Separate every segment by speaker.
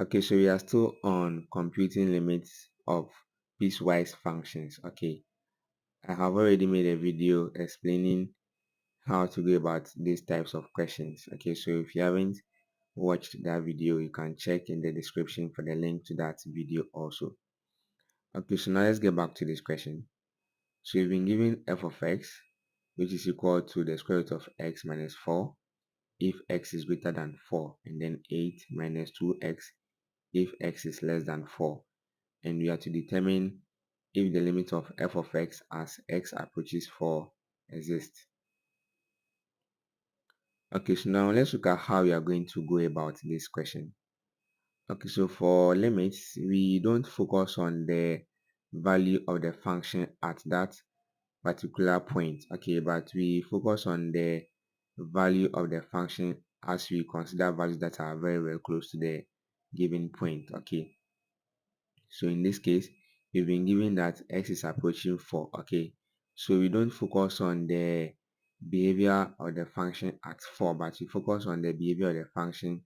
Speaker 1: Okay, so we are still on computing limits of piecewise functions. Okay, I have already made a video explaining how to go about these types of questions. Okay, so if you haven't watched that video, you can check in the description for the link to that video also. Okay, so now let's get back to this question. So you've been given f of x, which is equal to the square root of x minus 4 if x is greater than 4, and then 8 minus 2x if x is less than 4. And we are to determine if the limit of f of x as x approaches 4 exists. Okay, so now let's look at how we are going to go about this question. Okay, so for limits, we don't focus on the value of the function at that particular point, okay, but we focus on the value of the function as we consider values that are very, very close to the given point, okay. So in this case, we've been given that x is approaching 4, okay. So we don't focus on the behavior of the function at 4, but we focus on the behavior of the function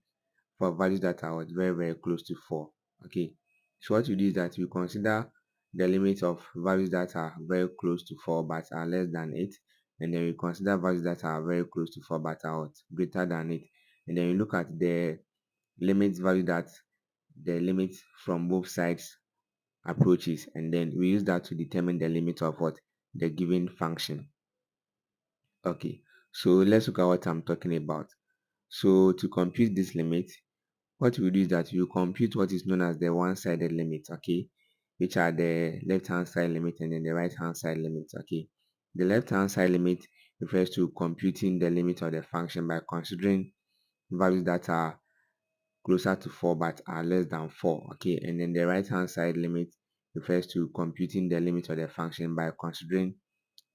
Speaker 1: for values that are very, very close to 4, okay. So what we do is that we consider the limit of values that are very close to 4 but are less than 8, and then we consider values that are very close to 4 but are greater than 8, and then we look at the limit value that the limit from both sides approaches, and then we use that to determine the limit of what the given function. Okay, so let's look at what I'm talking about. So to compute this limit, what we do is that you compute what is known as the one-sided limit, okay, which are the left hand side limit and then the right hand side limit, okay. The left hand side limit refers to computing the limit of the function by considering values that are closer to 4 but are less than 4, okay. And then the right hand side limit refers to computing the limit of the function by considering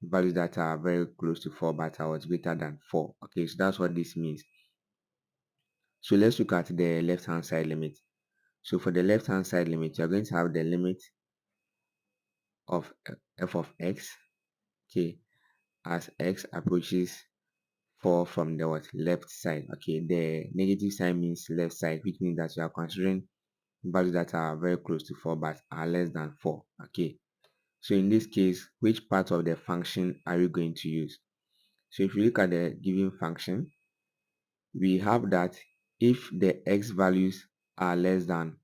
Speaker 1: values that are very close to 4 but are greater than 4, okay. So that's what this means. So let's look at the left hand side limit. So for the left hand side limit, you're going to have the limit of f of x, okay, as x approaches 4 from the left side, okay. The negative sign means left side, which means that you are considering values that are very close to 4 but are less than 4, okay. So in this case, which part of the function are we going to use? So if you look at the given function, we have that if the x values are less than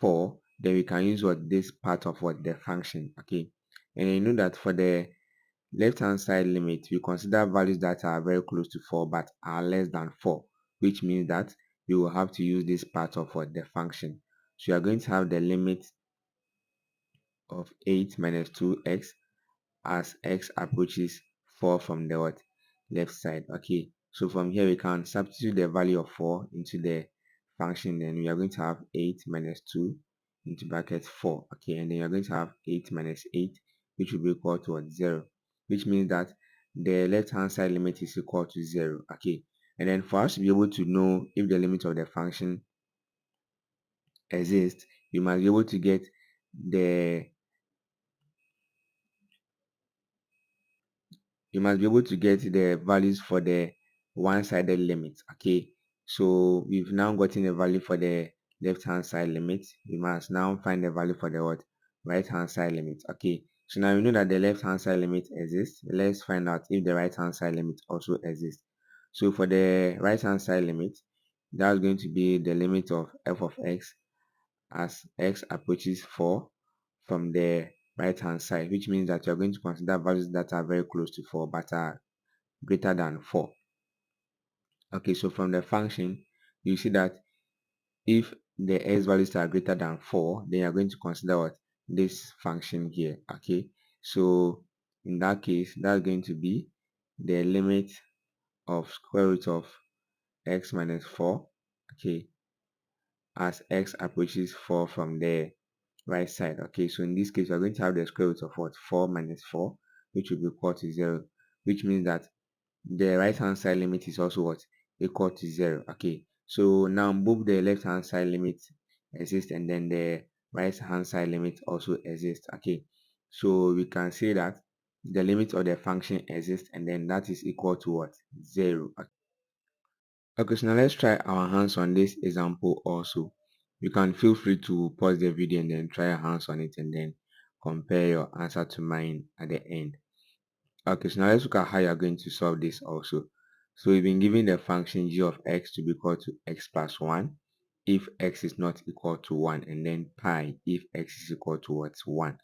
Speaker 1: 4, then we can use what this part of what the function, okay. And you know that for the left hand side limit, we consider values that are very close to 4 but are less than 4, which means that we will have to use this part of what the function. So you are going to have the limit of 8 minus 2x as x approaches 4 from the left side, okay. So from here we can substitute the value of 4 into the function, then we are going to have 8 minus 2 into bracket 4, okay. And then you're going to have 8 minus 8, which will be equal to 0, which means that the left hand side limit is equal to 0, okay. And then for us to be able to know if the limit of the function exists, you must be able to get the values for the one-sided limit, okay. So we've now gotten the value for the left hand side limit. We must now find the value for the right hand side limit, okay. So now we know that the left hand side limit exists. Let's find out if the right hand side limit also exists. So for the right hand side limit, that's going to be the limit of f of x as x approaches 4 from the right hand side, which means that you're going to consider values that are very close to 4 but are greater than 4. Okay, so from the function, you see that if the x values are greater than 4, then you're going to consider what this function here, okay. So in that case, that's going to be the limit of square root of x minus 4, okay, as x approaches 4 from the right side, okay. So in this case, we're going to have the square root of what 4 minus 4, which will be equal to 0, which means that the right hand side limit is also what equal to 0, okay. So now both the left hand side limit exists and then the right hand side limit also exists, okay. So we can say that the limit of the function exists and then that is equal to what 0. Okay, so now let's try our hands on this example also. You can feel free to pause the video and then try your hands on it and then compare your answer to mine at the end. Okay, so now let's look at how you're going to solve this also. So we've been given the function g of x to be equal to x plus 1 if x is not equal to 1, and then pi if x is equal to what? 1.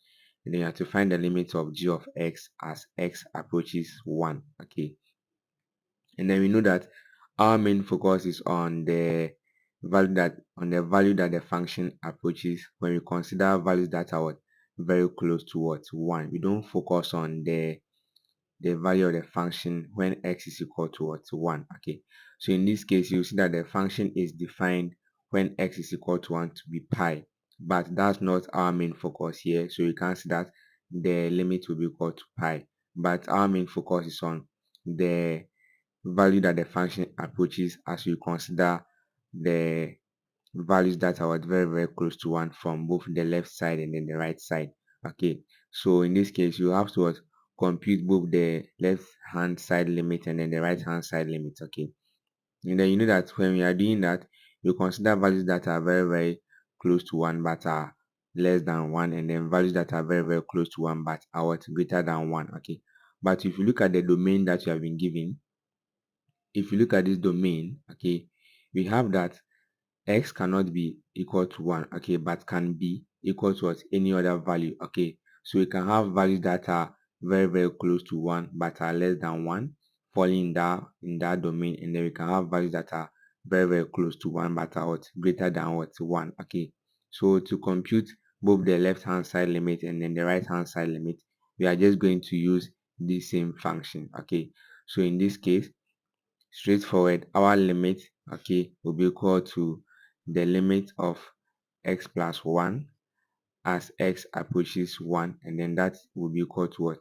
Speaker 1: And then you have to find the limit of g of x as x approaches 1. Okay, and then we know that our main focus is on the value that the function approaches when we consider values that are what? Very close to what? 1. We don't focus on the value of the function when x is equal to what? 1. Okay, so in this case you see that the function is defined when x is equal to 1 to be pi, but that's not our main focus here, so you can see that the limit will be equal to pi, but our main focus is on the value that the function approaches as we consider the values that are very close to 1 from both the left side and then the right side. Okay, so in this case you have to compute both the left hand side limit and then the right hand side limit. Okay, and then you know that when we are doing that, you consider values that are very close to 1 but are less than 1, and then values that are very close to 1 but are what? Greater than 1. Okay, but if you look at the domain that you have been given, if you look at this domain, okay, we have that x cannot be equal to 1, okay, but can be equal to what? Any other value. Okay, so we can have values that are very close to 1 but are less than 1 falling in that domain, and then we can have values that are very close to 1 but are what? Greater than what? 1. Okay, so to compute both the left hand side limit and then the right hand side limit, we are just going to use the same function. Okay, so in this case, straightforward, our limit, okay, will be equal to the limit of x plus 1 as x approaches 1, and then that will be equal to what?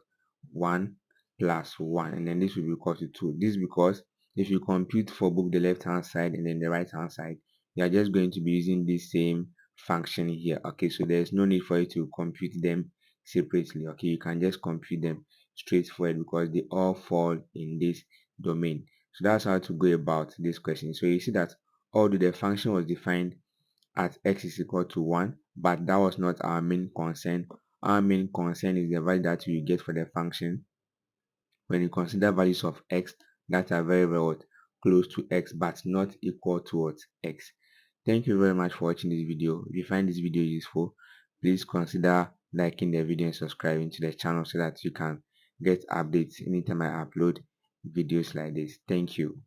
Speaker 1: 1 plus 1, and then this will be equal to 2. This because if you compute for both the left hand side and then the right hand side, you are just going to be using the same function here. Okay, so there's no need for you to compute them separately. Okay, you can just compute them straightforward because they all fall in this domain. So that's how to go about this question. So you see that although the function was defined at x is equal to 1, but that was not our main concern. Our main concern is the value that you get for the function when you consider values of x that are very close to x but not equal to what? X. Thank you very much for watching this video. If you find this video useful, please consider liking the video and subscribing to the channel so that you can get updates anytime I upload videos like this. Thank you.